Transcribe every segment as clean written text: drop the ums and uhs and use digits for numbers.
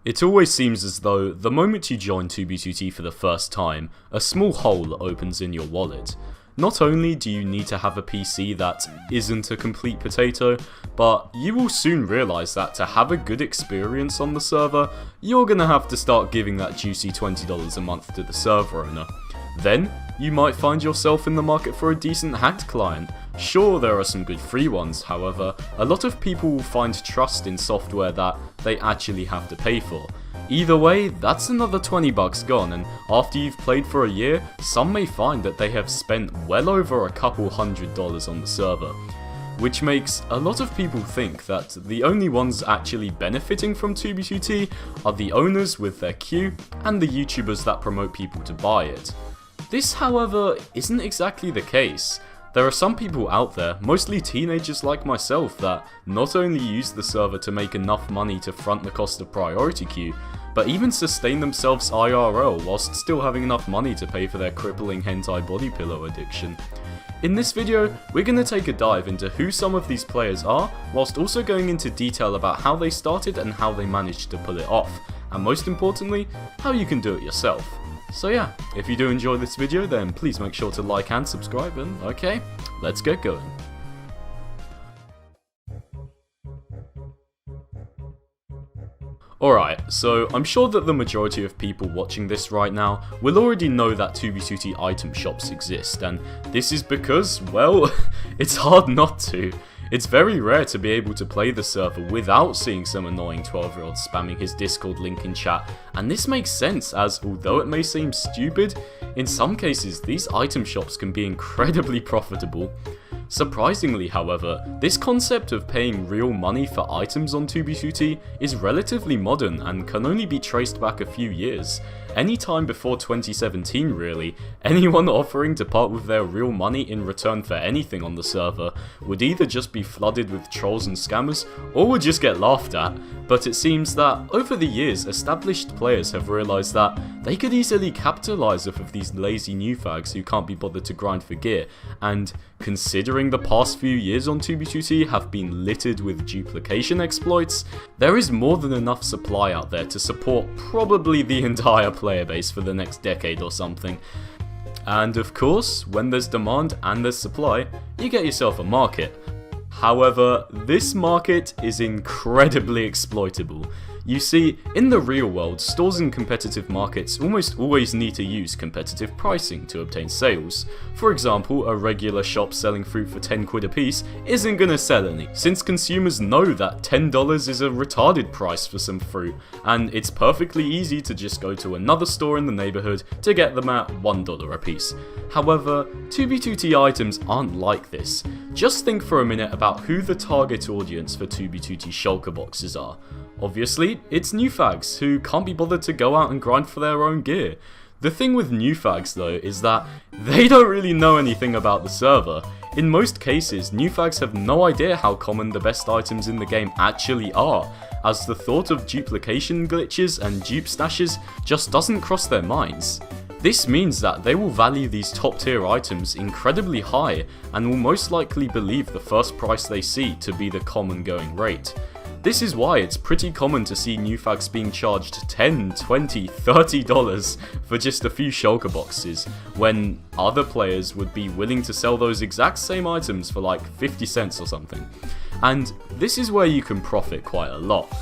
It always seems as though the moment you join 2B2T for the first time, a small hole opens in your wallet. Not only do you need to have a PC that isn't a complete potato, but you will soon realise that to have a good experience on the server, you're gonna have to start giving that juicy $20 a month to the server owner. Then, you might find yourself in the market for a decent hacked client. Sure, there are some good free ones, however, a lot of people will find trust in software that they actually have to pay for. Either way, that's another $20 gone, and after you've played for a year, some may find that they have spent well over a couple $100 on the server. Which makes a lot of people think that the only ones actually benefiting from 2B2T are the owners with their queue and the YouTubers that promote people to buy it. This, however, isn't exactly the case. There are some people out there, mostly teenagers like myself, that not only use the server to make enough money to front the cost of priority queue, but even sustain themselves IRL whilst still having enough money to pay for their crippling hentai body pillow addiction. In this video, we're going to take a dive into who some of these players are, whilst also going into detail about how they started and how they managed to pull it off, and most importantly, how you can do it yourself. So yeah, if you do enjoy this video, then please make sure to like and subscribe, and okay, let's get going. Alright, so I'm sure that the majority of people watching this right now will already know that 2B2T item shops exist, and this is because, well, it's hard not to. It's very rare to be able to play the server without seeing some annoying 12-year-old spamming his Discord link in chat, and this makes sense as, although it may seem stupid, in some cases these item shops can be incredibly profitable. Surprisingly, however, this concept of paying real money for items on 2B2T is relatively modern and can only be traced back a few years. Any time before 2017 really, anyone offering to part with their real money in return for anything on the server would either just be flooded with trolls and scammers, or would just get laughed at. But it seems that over the years, established players have realised that they could easily capitalise off of these lazy new fags who can't be bothered to grind for gear, and considering the past few years on 2B2T have been littered with duplication exploits, there is more than enough supply out there to support probably the entire player base for the next decade or something. And of course, when there's demand and there's supply, you get yourself a market. However, this market is incredibly exploitable. You see, in the real world, stores in competitive markets almost always need to use competitive pricing to obtain sales. For example, a regular shop selling fruit for 10 quid a piece isn't gonna sell any, since consumers know that $10 is a retarded price for some fruit, and it's perfectly easy to just go to another store in the neighbourhood to get them at $1 a piece. However, 2B2T items aren't like this. Just think for a minute about who the target audience for 2B2T shulker boxes are. Obviously, it's new fags who can't be bothered to go out and grind for their own gear. The thing with new fags though is that they don't really know anything about the server. In most cases, new fags have no idea how common the best items in the game actually are, as the thought of duplication glitches and dupe stashes just doesn't cross their minds. This means that they will value these top tier items incredibly high and will most likely believe the first price they see to be the common going rate. This is why it's pretty common to see new fags being charged $10, $20, $30 for just a few shulker boxes, when other players would be willing to sell those exact same items for like 50 cents or something. And this is where you can profit quite a lot.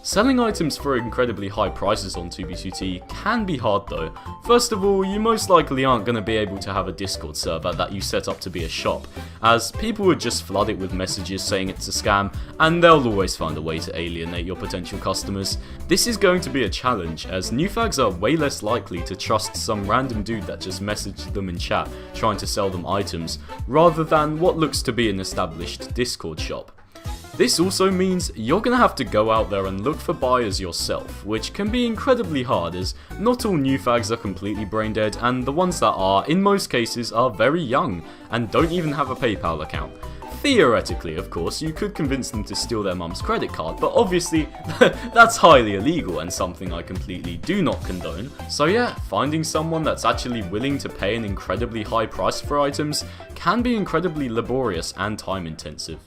Selling items for incredibly high prices on 2B2T can be hard though. First of all, you most likely aren't going to be able to have a Discord server that you set up to be a shop, as people would just flood it with messages saying it's a scam, and they'll always find a way to alienate your potential customers. This is going to be a challenge, as new fags are way less likely to trust some random dude that just messaged them in chat trying to sell them items, rather than what looks to be an established Discord shop. This also means you're gonna have to go out there and look for buyers yourself, which can be incredibly hard as not all new fags are completely brain dead, and the ones that are, in most cases, are very young and don't even have a PayPal account. Theoretically, of course, you could convince them to steal their mum's credit card, but obviously that's highly illegal and something I completely do not condone. So yeah, finding someone that's actually willing to pay an incredibly high price for items can be incredibly laborious and time intensive.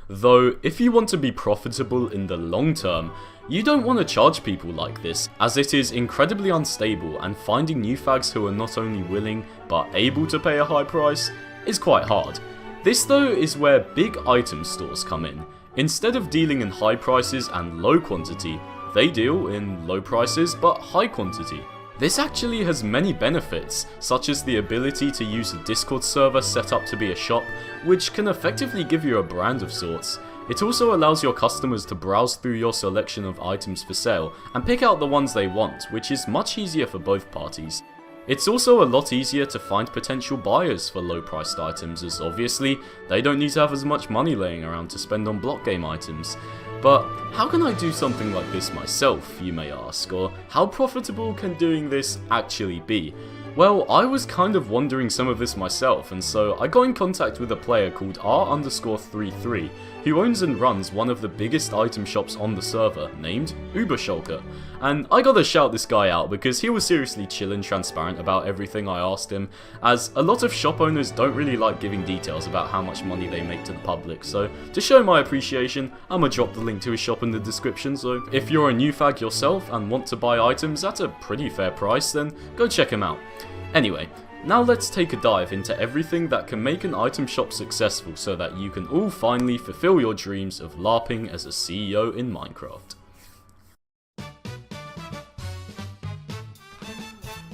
Though, if you want to be profitable in the long term, You don't want to charge people like this, as it is incredibly unstable, and finding new fags who are not only willing but able to pay a high price is quite hard. This though is where big item stores come in. Instead of dealing in high prices and low quantity, they deal in low prices but high quantity. This actually has many benefits, such as the ability to use a Discord server set up to be a shop, which can effectively give you a brand of sorts. It also allows your customers to browse through your selection of items for sale and pick out the ones they want, which is much easier for both parties. It's also a lot easier to find potential buyers for low priced items, as obviously they don't need to have as much money laying around to spend on block game items. But how can I do something like this myself, you may ask, or how profitable can doing this actually be? Well, I was kind of wondering some of this myself, and so I got in contact with a player called R_33, who owns and runs one of the biggest item shops on the server, named Reupload. And I gotta shout this guy out because he was seriously chill and transparent about everything I asked him, as a lot of shop owners don't really like giving details about how much money they make to the public. So to show my appreciation, I'ma drop the link to his shop in the description, so if you're a new fag yourself and want to buy items at a pretty fair price, then go check him out. Anyway, now let's take a dive into everything that can make an item shop successful so that you can all finally fulfill your dreams of LARPing as a CEO in Minecraft.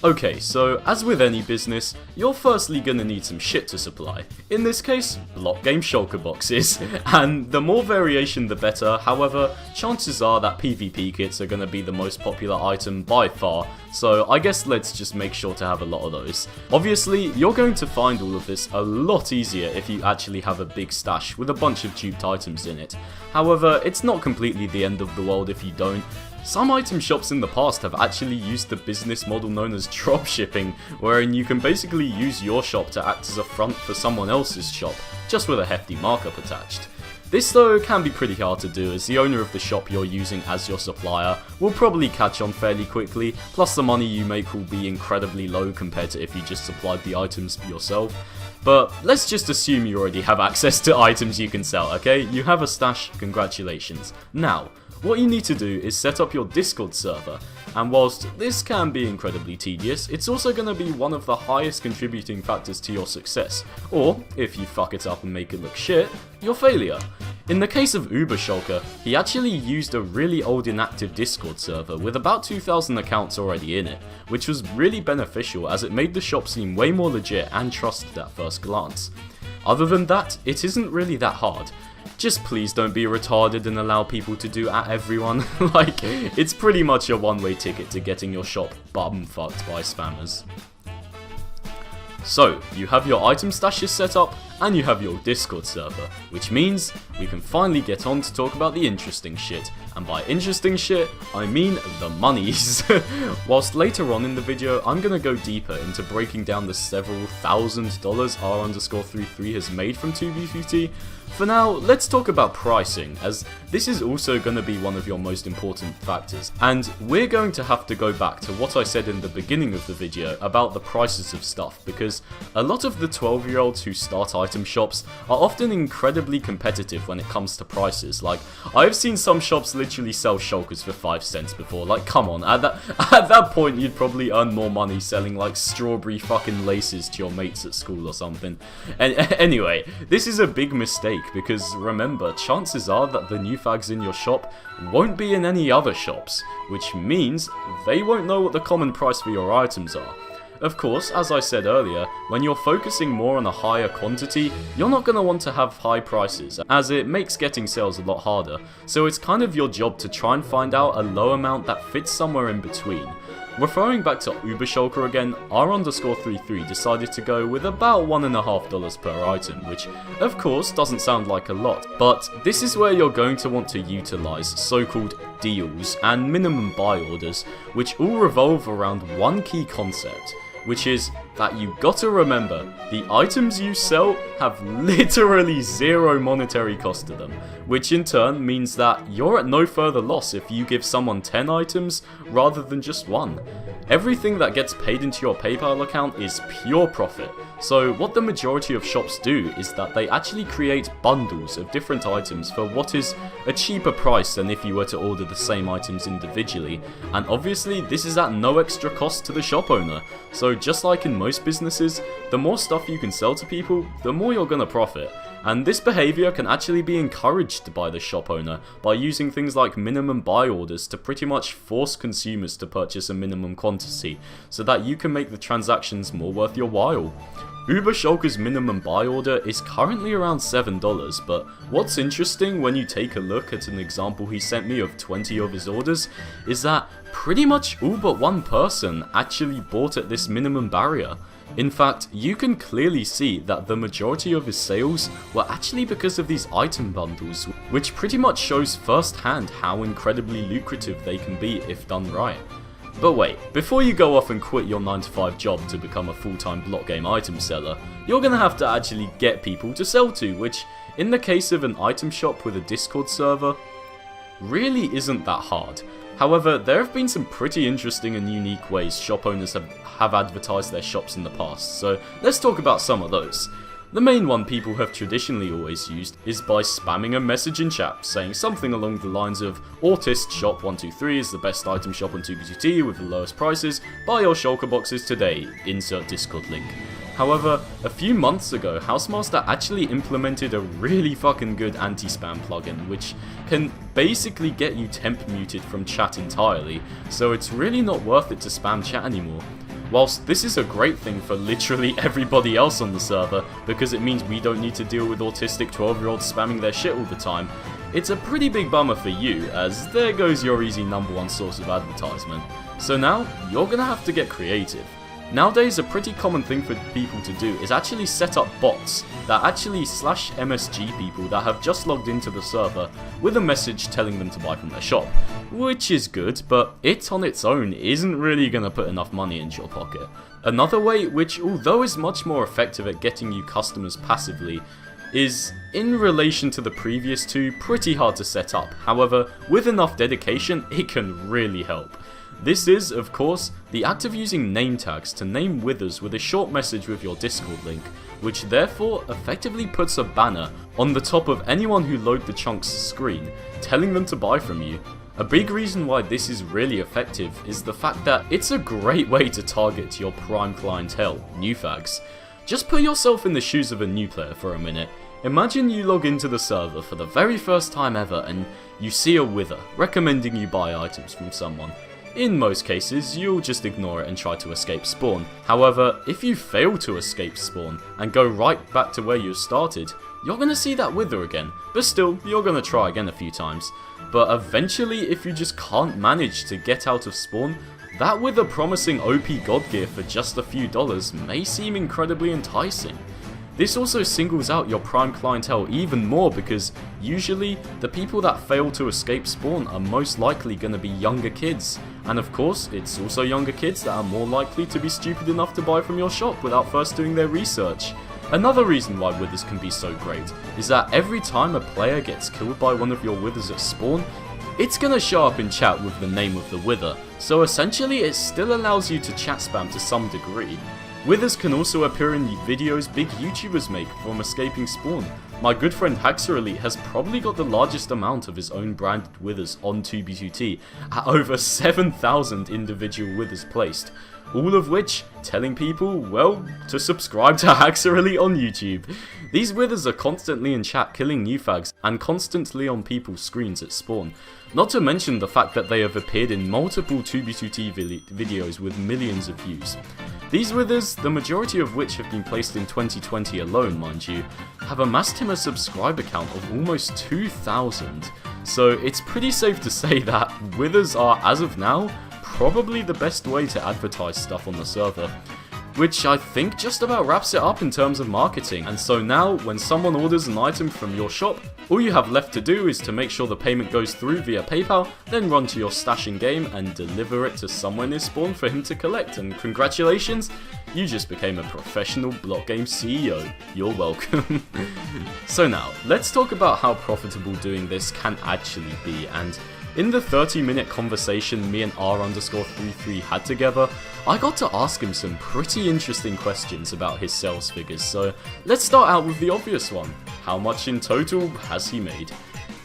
Okay, so as with any business, you're firstly gonna need some shit to supply. In this case, block game shulker boxes. And the more variation the better, however, chances are that PvP kits are gonna be the most popular item by far, so I guess let's just make sure to have a lot of those. Obviously, you're going to find all of this a lot easier if you actually have a big stash with a bunch of duped items in it. However, it's not completely the end of the world if you don't. Some item shops in the past have actually used the business model known as dropshipping, wherein you can basically use your shop to act as a front for someone else's shop, just with a hefty markup attached. This though can be pretty hard to do, as the owner of the shop you're using as your supplier will probably catch on fairly quickly, plus the money you make will be incredibly low compared to if you just supplied the items yourself. But let's just assume you already have access to items you can sell, okay? You have a stash, congratulations. Now, what you need to do is set up your Discord server, and whilst this can be incredibly tedious, it's also going to be one of the highest contributing factors to your success, or, if you fuck it up and make it look shit, your failure. In the case of Reupload, he actually used a really old inactive Discord server with about 2,000 accounts already in it, which was really beneficial as it made the shop seem way more legit and trusted at first glance. Other than that, it isn't really that hard. Just please don't be retarded and allow people to do at everyone. Like, it's pretty much a one-way ticket to getting your shop bum-fucked by spammers. So, you have your item stashes set up, and you have your Discord server, which means we can finally get on to talk about the interesting shit, and by interesting shit, I mean the monies. Whilst later on in the video, I'm gonna go deeper into breaking down the several $1,000s R_33 has made from 2B2T. For now, let's talk about pricing, as this is also going to be one of your most important factors. And we're going to have to go back to what I said in the beginning of the video about the prices of stuff, because a lot of the 12-year-olds who start item shops are often incredibly competitive when it comes to prices. Like, I've seen some shops literally sell shulkers for 5 cents before. Like, come on, at that point you'd probably earn more money selling like strawberry fucking laces to your mates at school or something. And anyway, this is a big mistake, because remember, chances are that the new fags in your shop won't be in any other shops, which means they won't know what the common price for your items are. Of course, as I said earlier, when you're focusing more on a higher quantity, you're not going to want to have high prices, as it makes getting sales a lot harder, so it's kind of your job to try and find out a low amount that fits somewhere in between. Referring back to Reupload again, R_33 decided to go with about $1.50 per item, which of course doesn't sound like a lot, but this is where you're going to want to utilise so-called deals and minimum buy orders, which all revolve around one key concept, which is that you gotta remember, the items you sell have literally zero monetary cost to them, which in turn means that you're at no further loss if you give someone 10 items rather than just one. Everything that gets paid into your PayPal account is pure profit. So what the majority of shops do is that they actually create bundles of different items for what is a cheaper price than if you were to order the same items individually, and obviously this is at no extra cost to the shop owner. So just like in most businesses, the more stuff you can sell to people, the more you're gonna profit. And this behaviour can actually be encouraged by the shop owner by using things like minimum buy orders to pretty much force consumers to purchase a minimum quantity, so that you can make the transactions more worth your while. Uber Shulker's minimum buy order is currently around $7, but what's interesting when you take a look at an example he sent me of 20 of his orders is that pretty much all but one person actually bought at this minimum barrier. In fact, you can clearly see that the majority of his sales were actually because of these item bundles, which pretty much shows firsthand how incredibly lucrative they can be if done right. But wait, before you go off and quit your 9-to-5 job to become a full-time block game item seller, you're gonna have to actually get people to sell to, which, in the case of an item shop with a Discord server, really isn't that hard. However, there have been some pretty interesting and unique ways shop owners have advertised their shops in the past, so let's talk about some of those. The main one people have traditionally always used is by spamming a message in chat saying something along the lines of Autist Shop 123 is the best item shop on 2B2T with the lowest prices, buy your shulker boxes today, insert Discord link. However, a few months ago, Housemaster actually implemented a really fucking good anti-spam plugin, which can basically get you temp muted from chat entirely, so it's really not worth it to spam chat anymore. Whilst this is a great thing for literally everybody else on the server, because it means we don't need to deal with autistic 12-year-olds spamming their shit all the time, it's a pretty big bummer for you, as there goes your easy #1 source of advertisement. So now, you're gonna have to get creative. Nowadays, a pretty common thing for people to do is actually set up bots that actually slash MSG people that have just logged into the server with a message telling them to buy from their shop. Which is good, but it on its own isn't really going to put enough money into your pocket. Another way, which although is much more effective at getting you customers passively, is, in relation to the previous two, pretty hard to set up. However, with enough dedication, it can really help. This is, of course, the act of using name tags to name withers with a short message with your Discord link, which therefore effectively puts a banner on the top of anyone who loads the chunk's screen, telling them to buy from you. A big reason why this is really effective is the fact that it's a great way to target your prime clientele, new fags. Just put yourself in the shoes of a new player for a minute. Imagine you log into the server for the very first time ever and you see a wither recommending you buy items from someone. In most cases, you'll just ignore it and try to escape spawn. However, if you fail to escape spawn and go right back to where you started, you're gonna see that wither again, but still, you're gonna try again a few times. But eventually, if you just can't manage to get out of spawn, that wither promising OP god gear for just a few dollars may seem incredibly enticing. This also singles out your prime clientele even more because usually the people that fail to escape spawn are most likely going to be younger kids, and of course it's also younger kids that are more likely to be stupid enough to buy from your shop without first doing their research. Another reason why withers can be so great is that every time a player gets killed by one of your withers at spawn, it's going to show up in chat with the name of the wither, so essentially it still allows you to chat spam to some degree. Withers can also appear in the videos big YouTubers make from escaping spawn. My good friend Haxer Elite has probably got the largest amount of his own branded withers on 2B2T at over 7,000 individual withers placed. All of which telling people, well, to subscribe to Haxer Elite on YouTube. These withers are constantly in chat killing new fags and constantly on people's screens at spawn. Not to mention the fact that they have appeared in multiple 2B2T videos with millions of views. These withers, the majority of which have been placed in 2020 alone, mind you, have amassed him a subscriber count of almost 2,000. So it's pretty safe to say that withers are, as of now, probably the best way to advertise stuff on the server. which I think just about wraps it up in terms of marketing. And so now, when someone orders an item from your shop, all you have left to do is to make sure the payment goes through via PayPal, then run to your stash in game and deliver it to somewhere near spawn for him to collect. And congratulations, you just became a professional block game CEO. You're welcome. So now, let's talk about how profitable doing this can actually be. And in the 30-minute conversation me and R_33 had together, I got to ask him some pretty interesting questions about his sales figures, so let's start out with the obvious one. How much in total has he made?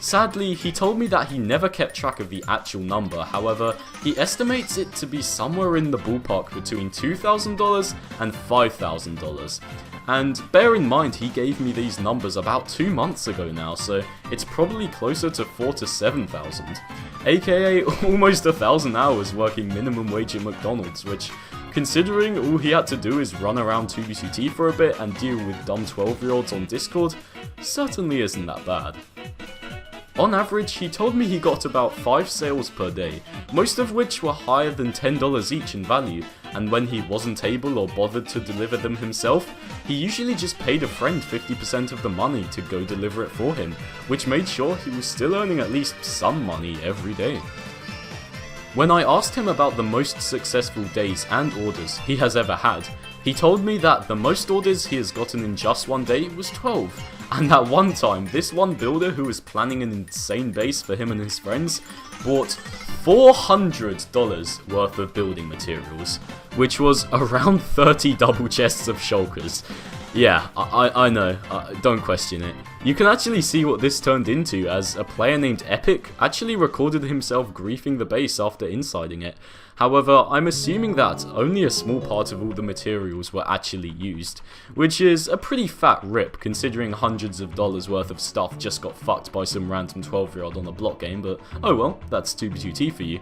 Sadly, he told me that he never kept track of the actual number, however, he estimates it to be somewhere in the ballpark between $2,000 and $5,000. And bear in mind, he gave me these numbers about 2 months ago now, so it's probably closer to 4,000 to 7,000, aka almost 1,000 hours working minimum wage at McDonald's, which, considering all he had to do is run around 2v2t for a bit and deal with dumb 12-year-olds on Discord, certainly isn't that bad. On average, he told me he got about 5 sales per day, most of which were higher than $10 each in value, and when he wasn't able or bothered to deliver them himself, he usually just paid a friend 50% of the money to go deliver it for him, which made sure he was still earning at least some money every day. When I asked him about the most successful days and orders he has ever had, he told me that the most orders he has gotten in just one day was 12, and that one time, this one builder who was planning an insane base for him and his friends bought $400 worth of building materials, which was around 30 double chests of shulkers. Yeah, I know, don't question it. You can actually see what this turned into, as a player named Epic actually recorded himself griefing the base after insiding it. However, I'm assuming that only a small part of all the materials were actually used, which is a pretty fat rip considering hundreds of dollars worth of stuff just got fucked by some random 12-year-old on a block game, but oh well, that's 2v2t for you.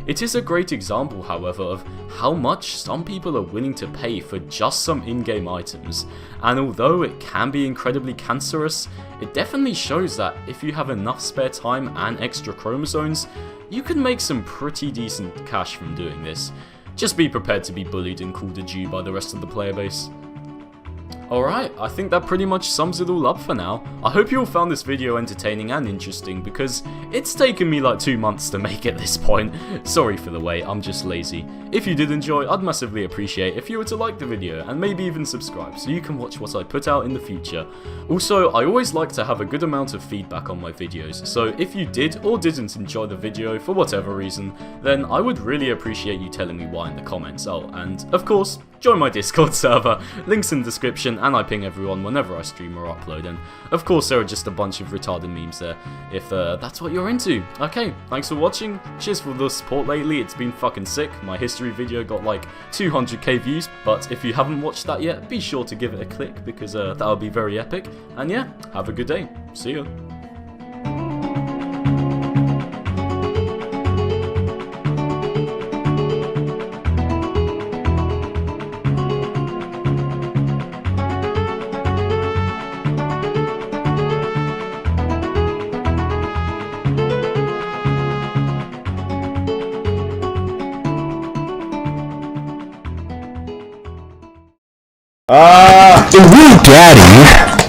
It is a great example, however, of how much some people are willing to pay for just some in-game items, and although it can be incredibly cancerous, it definitely shows that if you have enough spare time and extra chromosomes, you can make some pretty decent cash from doing this. Just be prepared to be bullied and called a Jew by the rest of the player base. Alright, I think that pretty much sums it all up for now. I hope you all found this video entertaining and interesting, because it's taken me like 2 months to make at this point. Sorry for the wait, I'm just lazy. If you did enjoy, I'd massively appreciate if you were to like the video and maybe even subscribe so you can watch what I put out in the future. Also, I always like to have a good amount of feedback on my videos, so if you did or didn't enjoy the video for whatever reason, then I would really appreciate you telling me why in the comments. Oh, and of course, join my Discord server, links in the description, and I ping everyone whenever I stream or upload, and of course there are just a bunch of retarded memes there, if that's what you're into. Okay, thanks for watching, cheers for the support lately, it's been fucking sick. My history video got like 200k views, but if you haven't watched that yet, be sure to give it a click, because that would be very epic, and yeah, have a good day, see ya. The real daddy